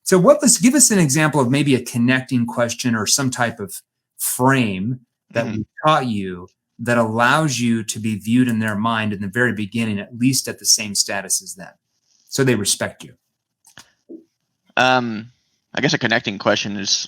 So let's give us an example of maybe a connecting question or some type of frame that we taught you that allows you to be viewed in their mind in the very beginning, at least at the same status as them. So they respect you. I guess a connecting question is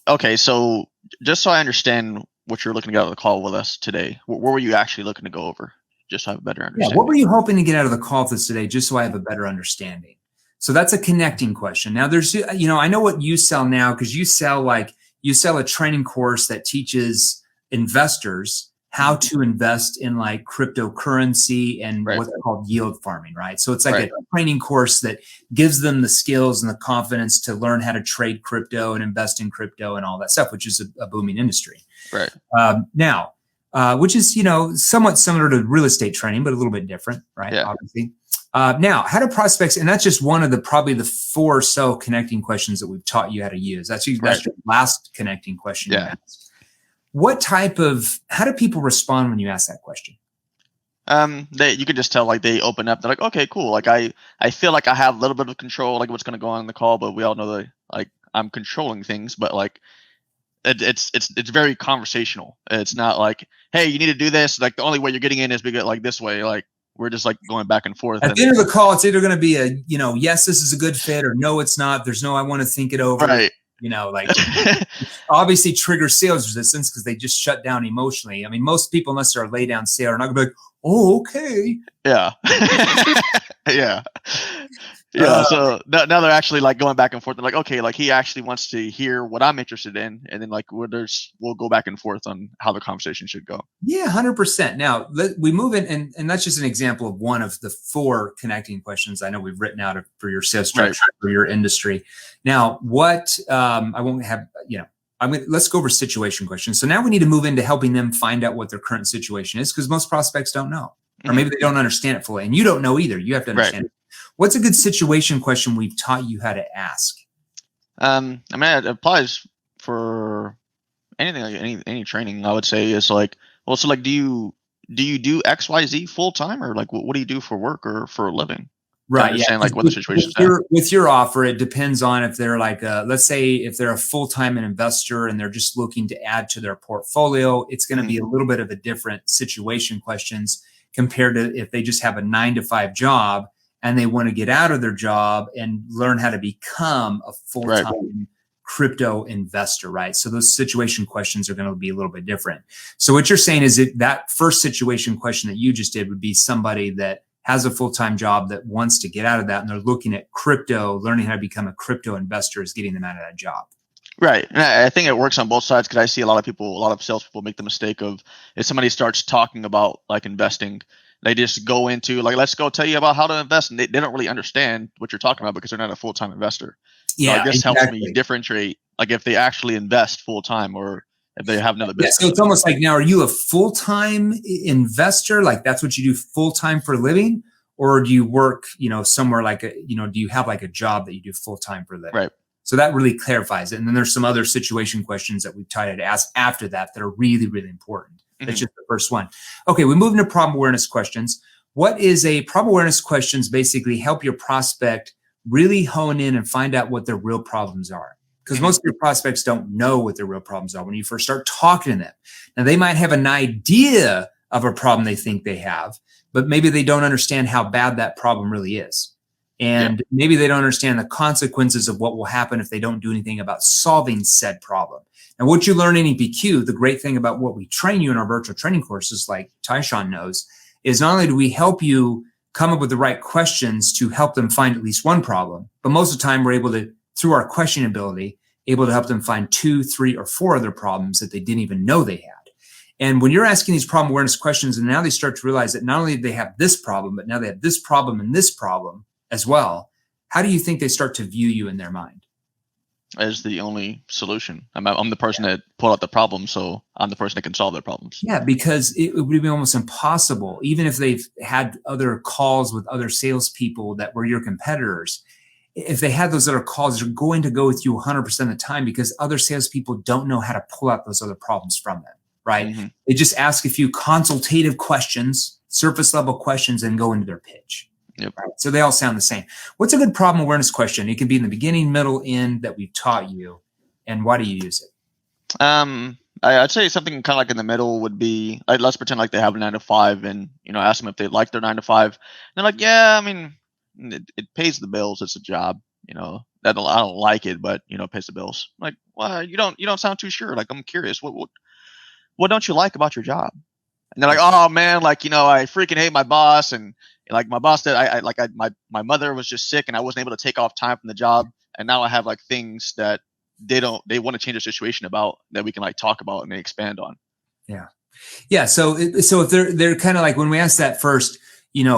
okay, so just so I understand what you're looking to get out of the call with us today, what were you actually looking to go over? Just so I have a better understanding. Yeah, what were you hoping to get out of the call with us today, just so I have a better understanding? So that's a connecting question. Now there's, I know what you sell now, because you sell a training course that teaches investors how to invest in like cryptocurrency and what's called yield farming, right? So it's like a training course that gives them the skills and the confidence to learn how to trade crypto and invest in crypto and all that stuff, which is a booming industry. Right. Now, which is, somewhat similar to real estate training, but a little bit different, right? Yeah. Obviously. Now, how do prospects, and that's just one of probably the 4 or so connecting questions that we've taught you how to use. That's your last connecting question. Yeah. How do people respond when you ask that question? You can just tell, like, they open up. They're like, okay, cool. Like, I feel like I have a little bit of control, like what's going to go on in the call, but we all know that, like, I'm controlling things, but like, it's very conversational. It's not like, hey, you need to do this. Like, the only way you're getting in is because like this way. Like, we're just like going back and forth. At the end of the call, it's either going to be a, yes, this is a good fit, or no, it's not. There's no, I want to think it over. Right. Obviously trigger sales resistance because they just shut down emotionally. I mean, most people, unless they're a lay down sale, are not going to be like, oh, okay. Yeah. Yeah. Yeah. So now they're actually like going back and forth. They're like, okay, like he actually wants to hear what I'm interested in. And then like we'll go back and forth on how the conversation should go. Yeah, 100%. Now we move in, and that's just an example of one of the 4 connecting questions I know we've written out for your sales structure, for your industry. Now, I won't have, let's go over situation questions. So now we need to move into helping them find out what their current situation is, because most prospects don't know, or maybe they don't understand it fully, and you don't know either. You have to understand it. What's a good situation question we've taught you how to ask? I mean, it applies for anything, like any training. I would say is like, well, so like, do you do XYZ full time, or like what do you do for work or for a living? Right. Understand like what the situation is. With your offer, it depends on if they're like, let's say if they're a full-time investor and they're just looking to add to their portfolio, it's going to be a little bit of a different situation questions compared to if they just have a 9-to-5 job and they want to get out of their job and learn how to become a full-time crypto investor, right? So those situation questions are going to be a little bit different. So what you're saying is that first situation question that you just did would be somebody that has a full-time job that wants to get out of that, and they're looking at crypto, learning how to become a crypto investor is getting them out of that job. Right. And I think it works on both sides, because I see a lot of salespeople make the mistake of, if somebody starts talking about like investing, they just go into like, let's go tell you about how to invest. And they don't really understand what you're talking about because they're not a full-time investor. Yeah, so I guess helps me differentiate, like if they actually invest full-time or if they have another business. Yeah, so it's almost like, now, are you a full-time investor? Like that's what you do full-time for a living? Or do you work, somewhere like do you have like a job that you do full-time for a living? Right. So that really clarifies it. And then there's some other situation questions that we've tried to ask after that are really, really important. That's just the first one. Okay, we move into problem awareness questions. What is a problem awareness questions? Basically help your prospect really hone in and find out what their real problems are. Because most of your prospects don't know what their real problems are when you first start talking to them. Now, they might have an idea of a problem they think they have, but maybe they don't understand how bad that problem really is. And maybe they don't understand the consequences of what will happen if they don't do anything about solving said problem. And what you learn in EPQ, the great thing about what we train you in our virtual training courses, like Tyshawn knows, is not only do we help you come up with the right questions to help them find at least one problem, but most of the time we're able to, through our questioning ability, able to help them find 2, 3, or 4 other problems that they didn't even know they had. And when you're asking these problem awareness questions, and now they start to realize that not only do they have this problem, but now they have this problem and this problem as well, how do you think they start to view you in their mind? As the only solution. I'm the person that pulled out the problem, so I'm the person that can solve their problems. Yeah, because it would be almost impossible, even if they've had other calls with other salespeople that were your competitors. If they had those other calls, they're going to go with you 100% of the time because other salespeople don't know how to pull out those other problems from them, right? They just ask a few consultative questions, surface level questions, and go into their pitch. Yep. Right? So they all sound the same. What's a good problem awareness question? It can be in the beginning, middle, end that we've taught you. And why do you use it? I'd say something kind of like in the middle would be like, let's pretend like they have a 9 to 5 and, ask them if they like their 9 to 5. And they're like, yeah, I mean, it pays the bills. It's a job, that I don't like it, but, it pays the bills. Like, well, you don't sound too sure. Like, I'm curious. What don't you like about your job? And they're like, oh man, like, I freaking hate my boss. And like my boss did, my mother was just sick and I wasn't able to take off time from the job. And now I have like things that they want to change the situation about that we can like talk about and they expand on. Yeah. Yeah. So if they're kind of like, when we ask that first,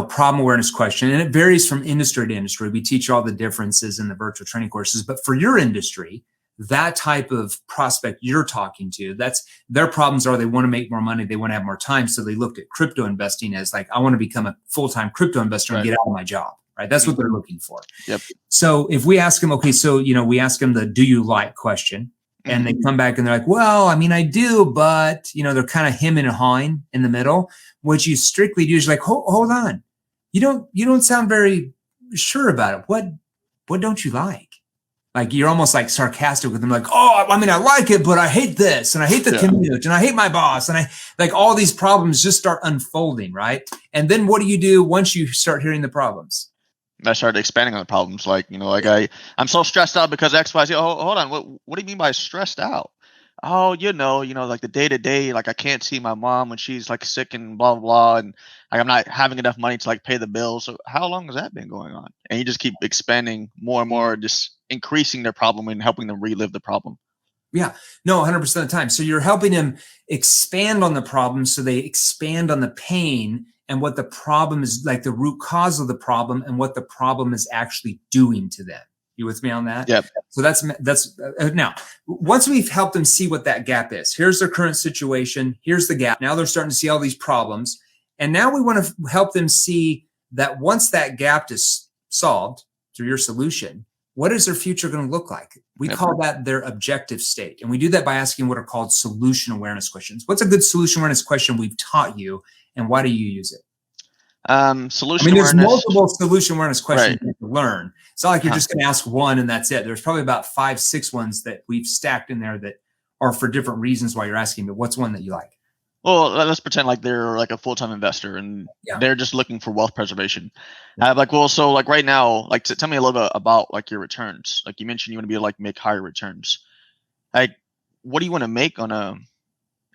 problem awareness question, and it varies from industry to industry. We teach all the differences in the virtual training courses, but for your industry, that type of prospect you're talking to, that's their problems are they want to make more money. They want to have more time. So they looked at crypto investing as like, I want to become a full-time crypto investor and get out of my job. Right. That's what they're looking for. Yep. So if we ask them, okay, so, we ask them the, do you like question, and they come back and they're like, well, I mean, I do, but, they're kind of hemming and hawing in the middle. What you strictly do is like, hold on. You don't sound very sure about it. What don't you like? Like you're almost like sarcastic with them, like, oh, I mean, I like it, but I hate this, and I hate the commute, and I hate my boss, and I like all these problems just start unfolding, right? And then what do you do once you start hearing the problems? I started expanding on the problems, like I'm so stressed out because X, Y, Z. Oh, hold on, what do you mean by stressed out? Oh, like the day to day, like I can't see my mom when she's like sick and blah blah blah, and like I'm not having enough money to like pay the bills. So how long has that been going on? And you just keep expanding more and more, just increasing their problem and helping them relive the problem. Yeah, no, 100% of the time. So you're helping them expand on the problem, so they expand on the pain and what the problem is, like the root cause of the problem and what the problem is actually doing to them. You with me on that? Yep. So that's now, once we've helped them see what that gap is, here's their current situation, here's the gap. Now they're starting to see all these problems. And now we want to help them see that once that gap is solved through your solution, what is their future going to look like? We call that their objective state. And we do that by asking what are called solution awareness questions. What's a good solution awareness question we've taught you, and why do you use it? Solution there's awareness. multiple solution awareness questions you can learn. It's not like you're just going to ask one and that's it. There's probably about 5, 6 ones that we've stacked in there that are for different reasons why you're asking, but what's one that you like? Well, let's pretend like they're like a full-time investor and they're just looking for wealth preservation. So like right now, like tell me a little bit about like your returns. Like you mentioned you want to be like make higher returns. Like what do you want to make on a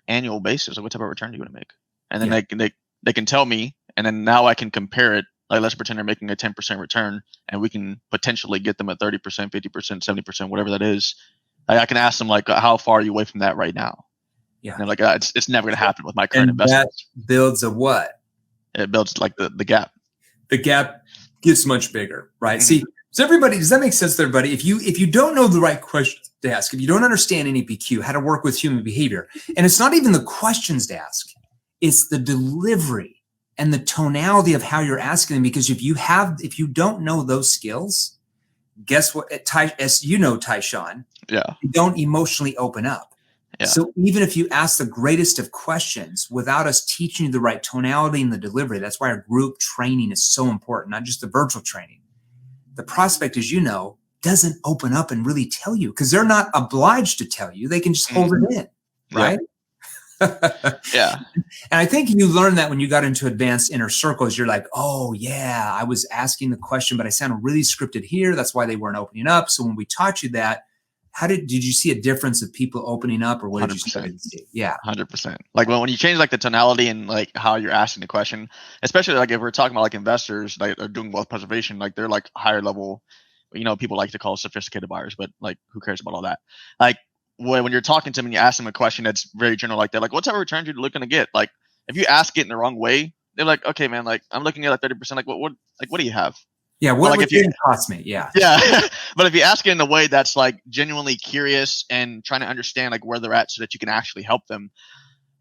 annual basis? Like what type of return do you want to make? And then they can tell me, and then now I can compare it. Like let's pretend they're making a 10% return and we can potentially get them at 30%, 50%, 70%, whatever that is. I can ask them like, how far are you away from that right now? Yeah. And they're like, it's never going to happen with my current investments. That builds a what? It builds like the gap. The gap gets much bigger, right? Mm-hmm. See, so everybody, does that make sense to everybody? If you don't know the right questions to ask, if you don't understand NEPQ, how to work with human behavior, and it's not even the questions to ask, it's the delivery and the tonality of how you're asking them. Because if you don't know those skills, guess what? As you know, Tyshawn, you don't emotionally open up. Yeah. So even if you ask the greatest of questions without us teaching you the right tonality and the delivery, that's why our group training is so important, not just the virtual training. The prospect, as you know, doesn't open up and really tell you because they're not obliged to tell you. They can just hold it in, right? Yeah. And I think you learned that when you got into advanced inner circles, you're like, oh yeah, I was asking the question, but I sounded really scripted here. That's why they weren't opening up. So when we taught you that, did you see a difference of people opening up, or what did you see? Yeah. 100%. Like when you change like the tonality and like how you're asking the question, especially like if we're talking about like investors like are doing wealth preservation, like they're like higher level, people like to call sophisticated buyers, but like who cares about all that? Like when you're talking to them and you ask them a question that's very general like that, like what type of returns are you looking to get? Like if you ask it in the wrong way, they're like, okay, man, like I'm looking at like 30%. Like what do you have? Yeah, what would it cost me? Yeah. Yeah. But if you ask it in a way that's like genuinely curious and trying to understand like where they're at so that you can actually help them,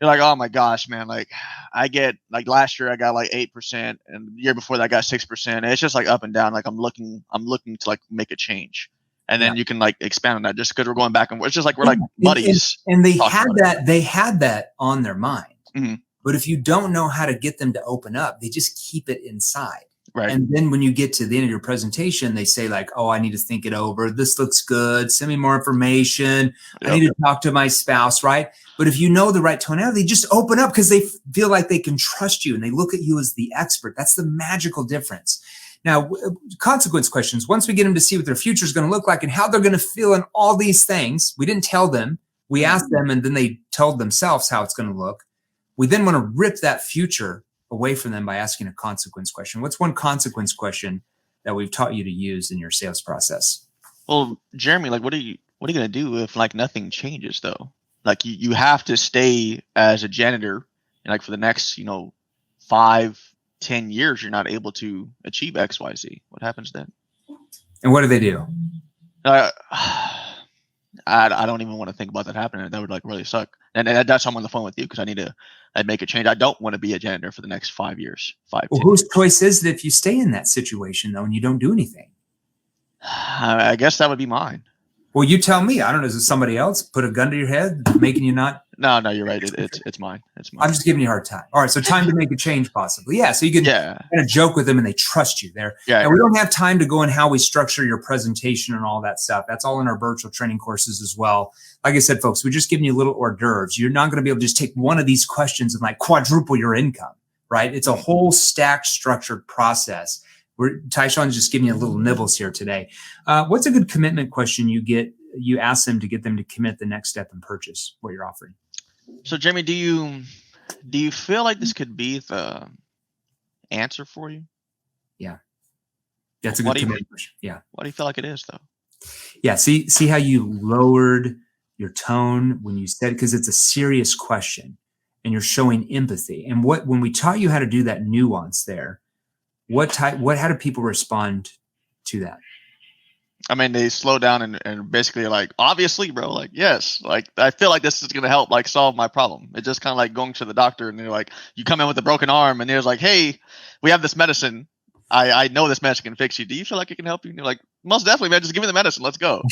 you're like, oh my gosh, man, like I get like last year I got like 8% and the year before that I got 6%. And it's just like up and down. Like I'm looking to like make a change. And then you can like expand on that just because we're going back and forth. It's just like we're like buddies. And they had that on their mind. Mm-hmm. But if you don't know how to get them to open up, they just keep it inside. Right. And then when you get to the end of your presentation, they say like, oh, I need to think it over. This looks good. Send me more information. I need to talk to my spouse, right? But if you know the right tonality, just open up because they feel like they can trust you and they look at you as the expert. That's the magical difference. Now, consequence questions, once we get them to see what their future is going to look like and how they're going to feel in all these things, we didn't tell them. We asked them and then they told themselves how it's going to look. We then want to rip that future away from them by asking a consequence question. What's one consequence question that we've taught you to use in your sales process? Well, Jeremy, like, what are you gonna do if like nothing changes though? Like you have to stay as a janitor, and like for the next 5-10 years, you're not able to achieve X, Y, Z. What happens then? And what do they do? I don't even want to think about that happening. That would like really suck. And that's why I'm on the phone with you because I'd make a change. I don't want to be a janitor for the next 5 years. Well, whose choice is it if you stay in that situation though and you don't do anything? I guess that would be mine. Well, you tell me. I don't know. Is it somebody else put a gun to your head, making you not? No, you're right. It's mine. It's mine. I'm just giving you a hard time. All right, so time to make a change, possibly. Yeah, so you can kind of joke with them, and they trust you there. Yeah. And we don't have time to go in how we structure your presentation and all that stuff. That's all in our virtual training courses as well. Like I said, folks, we're just giving you little hors d'oeuvres. You're not going to be able to just take one of these questions and like quadruple your income, right? It's a whole stacked, structured process. Tyshawn's just giving you a little nibbles here today. What's a good commitment question you ask them to get them to commit the next step and purchase what you're offering? So, Jamie, do you feel like this could be the answer for you? Yeah, that's a good commitment question. Yeah. Why do you feel like it is, though? Yeah. See how you lowered your tone when you said, because it's a serious question and you're showing empathy. And when we taught you how to do that nuance there, how do people respond to that? I mean, they slow down and basically like, obviously, bro, like, yes, like, I feel like this is going to help like solve my problem. It's just kind of like going to the doctor and they're like, you come in with a broken arm and they're like, hey, we have this medicine. I know this medicine can fix you. Do you feel like it can help you? And you're like, most definitely, man. Just give me the medicine. Let's go.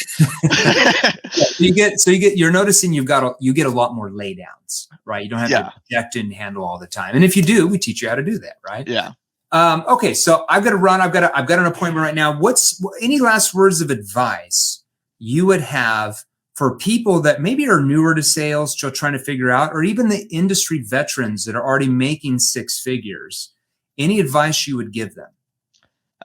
You're noticing you get a lot more lay downs, right? You don't have to project and handle all the time. And if you do, we teach you how to do that, right? Yeah. Okay, so I've got to run. I've got an appointment right now. What's any last words of advice you would have for people that maybe are newer to sales, still trying to figure out, or even the industry veterans that are already making six figures? Any advice you would give them?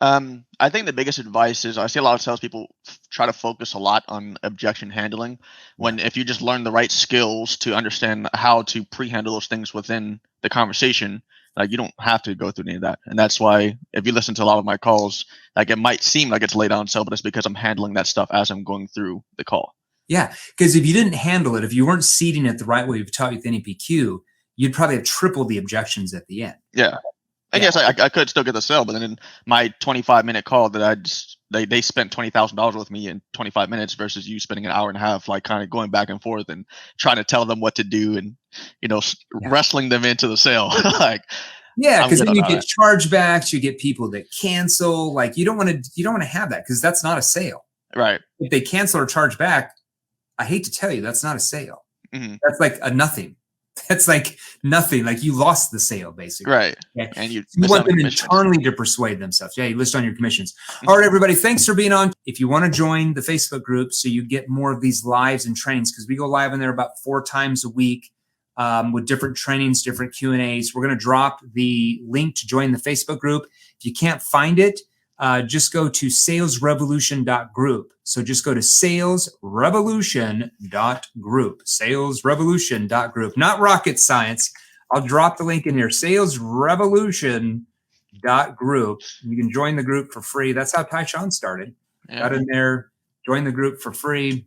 I think the biggest advice is I see a lot of salespeople try to focus a lot on objection handling when if you just learn the right skills to understand how to pre-handle those things within the conversation, like you don't have to go through any of that. And that's why if you listen to a lot of my calls, like it might seem like it's laid down sell, but it's because I'm handling that stuff as I'm going through the call. Yeah, because if you didn't handle it, if you weren't seeding it the right way we've taught you with NEPQ, you'd probably have tripled the objections at the end. Yeah. I guess I could still get the sale, but then in my 25-minute call that they spent $20,000 with me in 25 minutes versus you spending an hour and a half, like kind of going back and forth and trying to tell them what to do and, wrestling them into the sale. Because then you get chargebacks, you get people that cancel. Like you don't want to have that because that's not a sale. Right. If they cancel or charge back, I hate to tell you, that's not a sale. Mm-hmm. That's like a nothing. That's like nothing. Like you lost the sale, basically. Right. Okay? And you want them internally to persuade themselves. Yeah, you list on your commissions. All right, everybody. Thanks for being on. If you want to join the Facebook group so you get more of these lives and trainings, because we go live in there about 4 times a week with different trainings, different Q&As. We're going to drop the link to join the Facebook group. If you can't find it, just go to salesrevolution.group. So just go to salesrevolution.group, salesrevolution.group, not rocket science. I'll drop the link in here, salesrevolution.group. You can join the group for free. That's how Tyshawn started. Yeah. Got in there, joined the group for free,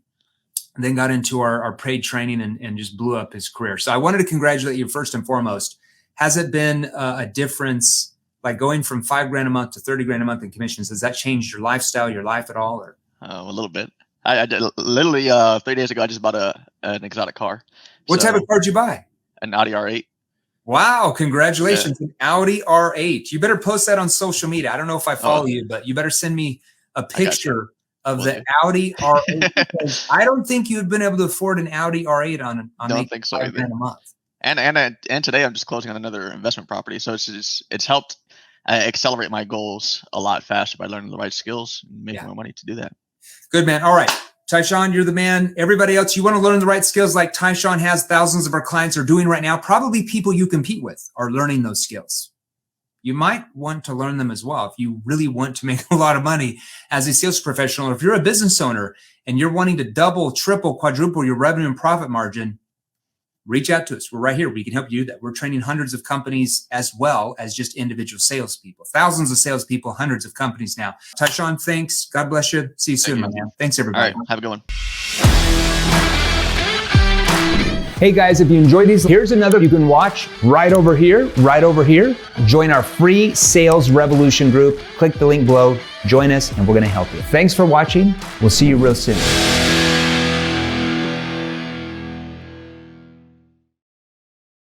and then got into our paid training and just blew up his career. So I wanted to congratulate you first and foremost. Has it been a difference? Like going from $5,000 a month to $30,000 a month in commissions, has that changed your lifestyle, your life at all? Or a little bit. I did literally 3 days ago. I just bought an exotic car. What type of car did you buy? An Audi R8. Wow! Congratulations, an Audi R8. You better post that on social media. I don't know if I follow you, but you better send me a picture of the Audi R8. Because I don't think you'd been able to afford an Audi R8 on don't think so either. $5,000 a month. And today I'm just closing on another investment property, so it's helped. accelerate my goals a lot faster by learning the right skills and making more money to do that. Good, man. All right. Tyshawn, you're the man. Everybody else, you want to learn the right skills like Tyshawn has, thousands of our clients are doing right now. Probably people you compete with are learning those skills. You might want to learn them as well if you really want to make a lot of money as a sales professional. Or if you're a business owner and you're wanting to double, triple, quadruple your revenue and profit margin, reach out to us. We're right here. We can help you do that. We're training hundreds of companies as well as just individual salespeople. Thousands of salespeople, hundreds of companies now. Tyshawn, thanks. God bless you. See you soon, my man. Thanks, everybody. All right. Have a good one. Hey guys, if you enjoyed these, here's another you can watch right over here, right over here. Join our free Sales Revolution group. Click the link below, join us, and we're gonna help you. Thanks for watching. We'll see you real soon.